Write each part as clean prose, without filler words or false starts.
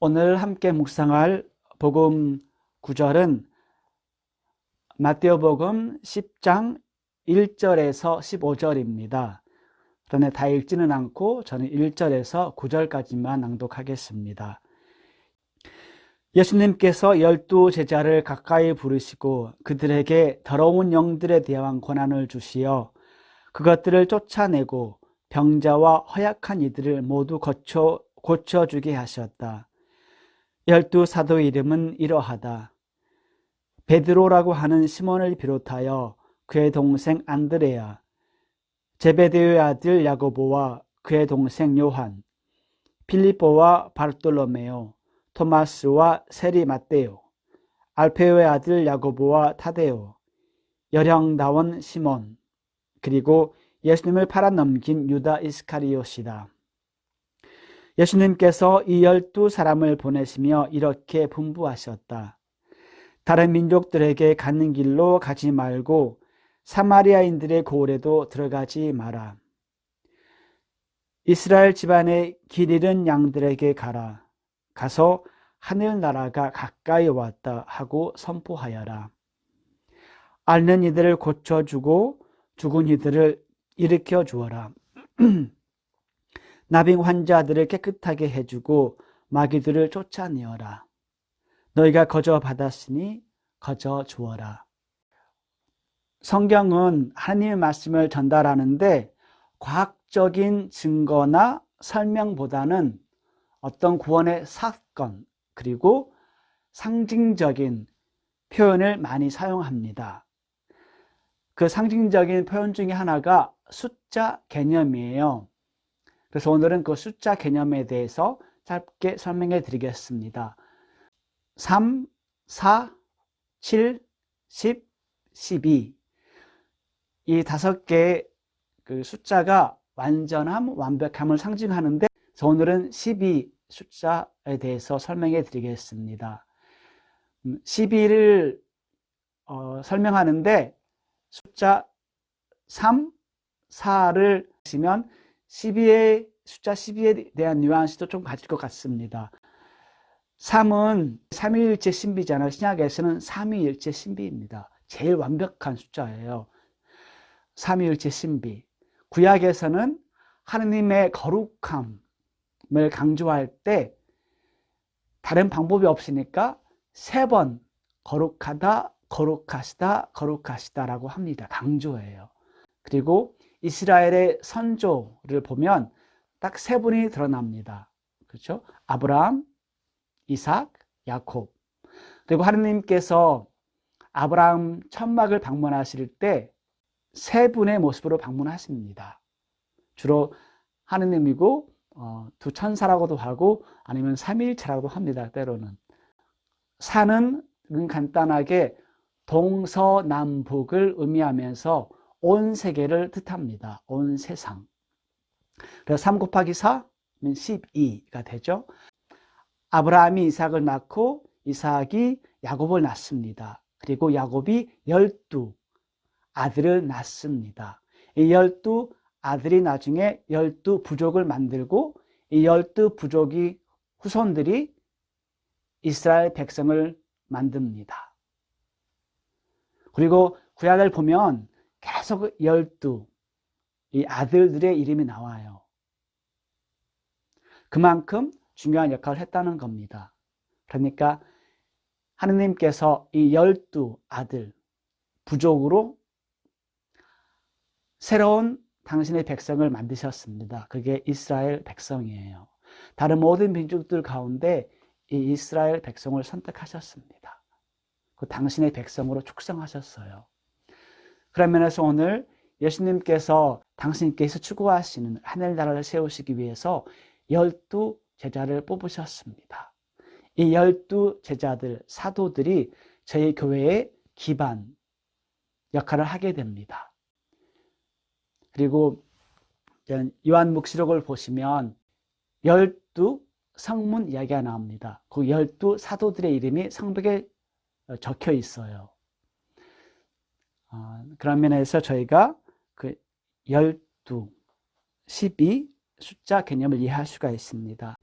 오늘 함께 묵상할 복음 구절은 마태복음 10장 1절에서 15절입니다. 그런데 다 읽지는 않고 저는 1절에서 9절까지만 낭독하겠습니다. 예수님께서 12 제자를 가까이 부르시고 그들에게 더러운 영들에 대한 권한을 주시어 그것들을 쫓아내고 병자와 허약한 이들을 모두 고쳐주게 하셨다. 12 사도의 이름은 이러하다. 베드로라고 하는 시몬을 비롯하여 그의 동생 안드레아, 제베데오의 아들 야고보와 그의 동생 요한, 필리포와 바르톨로메오, 토마스와 세리 마떼오, 알페오의 아들 야고보와 타데오, 열형다원 시몬, 그리고 예수님을 팔아넘긴 유다 이스카리옷이다. 예수님께서 이 12 사람을 보내시며 이렇게 분부하셨다. 다른 민족들에게 가는 길로 가지 말고 사마리아인들의 고을에도 들어가지 마라. 이스라엘 집안의 길 잃은 양들에게 가라. 가서 하늘나라가 가까이 왔다 하고 선포하여라. 앓는 이들을 고쳐주고 죽은 이들을 일으켜 주어라. 나병 환자들을 깨끗하게 해주고 마귀들을 쫓아내어라. 너희가 거저 받았으니 거저 주어라. 성경은 하나님의 말씀을 전달하는데 과학적인 증거나 설명보다는 어떤 구원의 사건 그리고 상징적인 표현을 많이 사용합니다. 그 상징적인 표현 중에 하나가 숫자 개념이에요. 그래서 오늘은 그 숫자 개념에 대해서 짧게 설명해 드리겠습니다. 3, 4, 7, 10, 12 이 5개의 그 숫자가 완전함, 완벽함을 상징하는데 오늘은 12 숫자에 대해서 설명해 드리겠습니다. 12를 설명하는데 숫자 3, 4를 보시면 12의 숫자 12에 대한 뉘앙스도 좀 가질 것 같습니다. 3은 삼위일체 신비잖아요. 신약에서는 삼위일체 신비입니다. 제일 완벽한 숫자예요. 삼위일체 신비. 구약에서는 하느님의 거룩함을 강조할 때 다른 방법이 없으니까 3번 거룩하다, 거룩하시다, 거룩하시다라고 합니다. 강조해요. 그리고 이스라엘의 선조를 보면 딱 3분이 드러납니다. 그렇죠? 아브라함, 이삭, 야콥. 그리고 하느님께서 아브라함 천막을 방문하실 때 3분의 모습으로 방문하십니다. 주로 하느님이고 두 천사라고도 하고 아니면 삼위일체라고도 합니다. 때로는. 산은 간단하게 동서남북을 의미하면서 온 세계를 뜻합니다. 온 세상. 그래서 3 곱하기 4는 12가 되죠. 아브라함이 이삭을 낳고 이삭이 야곱을 낳습니다. 그리고 야곱이 12 아들을 낳습니다. 이 12 아들이 나중에 12 부족을 만들고 이 12 부족이 후손들이 이스라엘 백성을 만듭니다. 그리고 구약을 보면 계속 12 이 아들들의 이름이 나와요. 그만큼 중요한 역할을 했다는 겁니다. 그러니까 하느님께서 이 12 아들 부족으로 새로운 당신의 백성을 만드셨습니다. 그게 이스라엘 백성이에요. 다른 모든 민족들 가운데 이 이스라엘 백성을 선택하셨습니다. 그 당신의 백성으로 축성하셨어요. 그런 면에서 오늘 예수님께서 당신께서 추구하시는 하늘나라를 세우시기 위해서 12 제자를 뽑으셨습니다. 이 12 제자들, 사도들이 저희 교회의 기반 역할을 하게 됩니다. 그리고 요한묵시록을 보시면 12 성문 이야기가 나옵니다. 그 12 사도들의 이름이 성벽에 적혀 있어요. 그런 면에서 저희가 그 12, 12 숫자 개념을 이해할 수가 있습니다.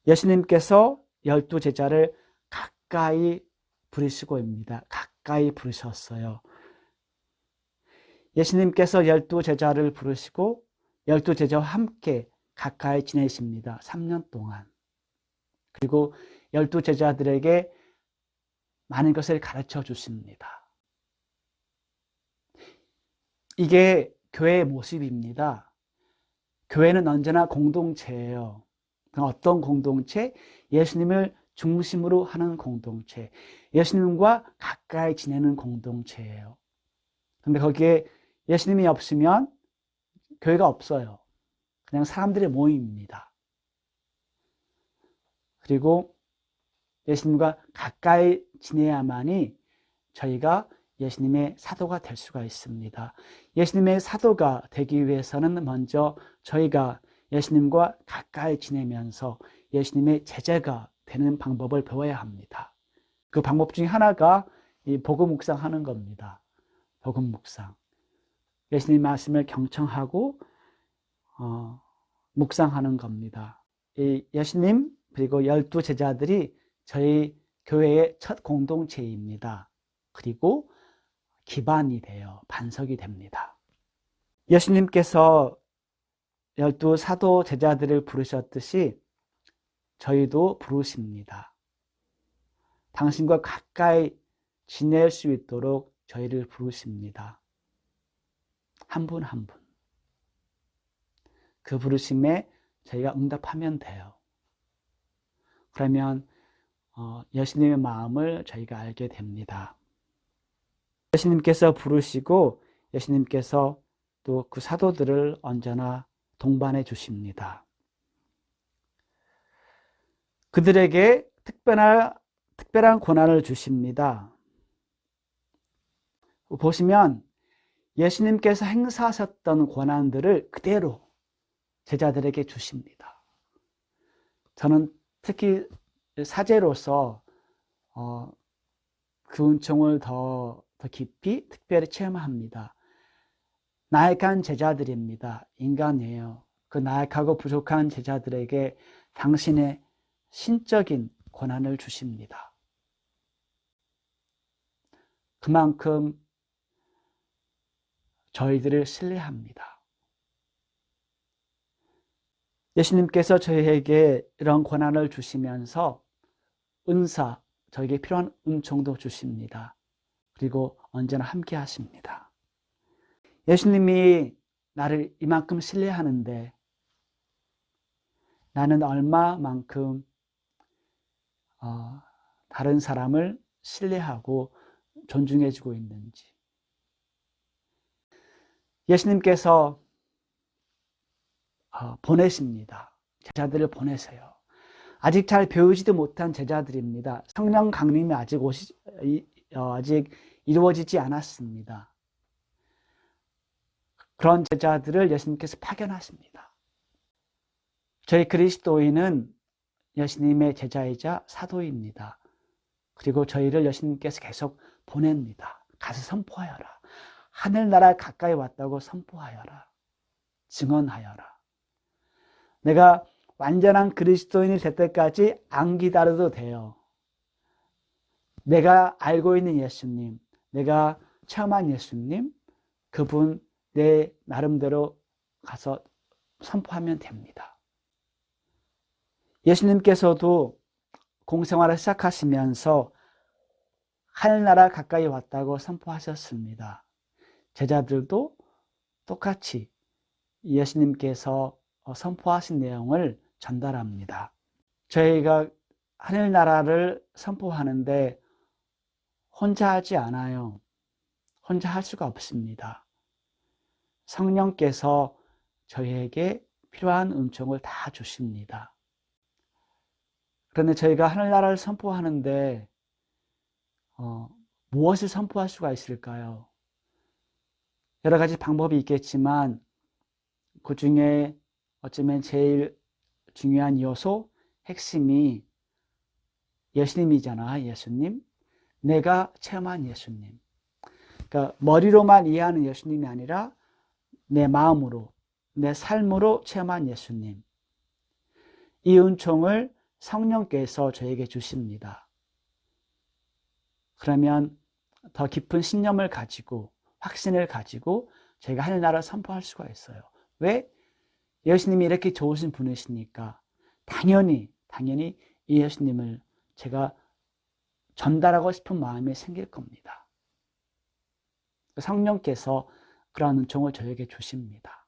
예수님께서 12제자를 가까이 부르시고입니다. 가까이 부르셨어요. 예수님께서 12제자를 부르시고 12제자와 함께 가까이 지내십니다. 3년 동안. 그리고 12제자들에게 많은 것을 가르쳐 주십니다. 이게 교회의 모습입니다. 교회는 언제나 공동체예요. 어떤 공동체? 예수님을 중심으로 하는 공동체. 예수님과 가까이 지내는 공동체예요. 근데 거기에 예수님이 없으면 교회가 없어요. 그냥 사람들의 모임입니다. 그리고 예수님과 가까이 지내야만이 저희가 예수님의 사도가 될 수가 있습니다. 예수님의 사도가 되기 위해서는 먼저 저희가 예수님과 가까이 지내면서 예수님의 제자가 되는 방법을 배워야 합니다. 그 방법 중에 하나가 이 복음 묵상하는 겁니다. 복음 묵상. 예수님 말씀을 경청하고 묵상하는 겁니다. 이 예수님 그리고 12제자들이 저희 교회의 첫 공동체입니다. 그리고 기반이 돼요. 반석이 됩니다. 예수님께서 12사도 제자들을 부르셨듯이 저희도 부르십니다. 당신과 가까이 지낼 수 있도록 저희를 부르십니다. 한 분 한 분. 그 부르심에 저희가 응답하면 돼요. 그러면 예수님의 마음을 저희가 알게 됩니다. 예수님께서 부르시고 예수님께서 또 그 사도들을 언제나 동반해 주십니다. 그들에게 특별한 권한을 주십니다. 보시면 예수님께서 행사하셨던 권한들을 그대로 제자들에게 주십니다. 저는 특히 사제로서 그 은총을 더 깊이 특별히 체험합니다. 나약한 제자들입니다. 인간이에요. 그 나약하고 부족한 제자들에게 당신의 신적인 권한을 주십니다. 그만큼 저희들을 신뢰합니다. 예수님께서 저희에게 이런 권한을 주시면서 은사, 저에게 필요한 은총도 주십니다. 그리고 언제나 함께 하십니다. 예수님이 나를 이만큼 신뢰하는데 나는 얼마만큼 다른 사람을 신뢰하고 존중해주고 있는지. 예수님께서 보내십니다. 제자들을 보내세요. 아직 잘 배우지도 못한 제자들입니다. 성령 강림이 아직 이루어지지 않았습니다. 그런 제자들을 예수님께서 파견하십니다. 저희 그리스도인은 예수님의 제자이자 사도입니다. 그리고 저희를 예수님께서 계속 보냅니다. 가서 선포하여라. 하늘나라 가까이 왔다고 선포하여라. 증언하여라. 내가 완전한 그리스도인이 될 때까지 안 기다려도 돼요. 내가 알고 있는 예수님, 내가 체험한 예수님, 그분 내 나름대로 가서 선포하면 됩니다. 예수님께서도 공생활을 시작하시면서 하늘나라 가까이 왔다고 선포하셨습니다. 제자들도 똑같이 예수님께서 선포하신 내용을 전달합니다. 저희가 하늘나라를 선포하는데 혼자 하지 않아요. 혼자 할 수가 없습니다. 성령께서 저희에게 필요한 은총을 다 주십니다. 그런데 저희가 하늘나라를 선포하는데 무엇을 선포할 수가 있을까요? 여러 가지 방법이 있겠지만 그 중에 어쩌면 제일 중요한 요소, 핵심이 예수님이잖아. 예수님. 내가 체험한 예수님. 그러니까 머리로만 이해하는 예수님이 아니라 내 마음으로, 내 삶으로 체험한 예수님. 이 은총을 성령께서 저에게 주십니다. 그러면 더 깊은 신념을 가지고 확신을 가지고 저희가 하늘나라를 선포할 수가 있어요. 왜? 예수님이 이렇게 좋으신 분이시니까 당연히 이 예수님을 제가 전달하고 싶은 마음이 생길 겁니다. 성령께서 그러한 은총을 저에게 주십니다.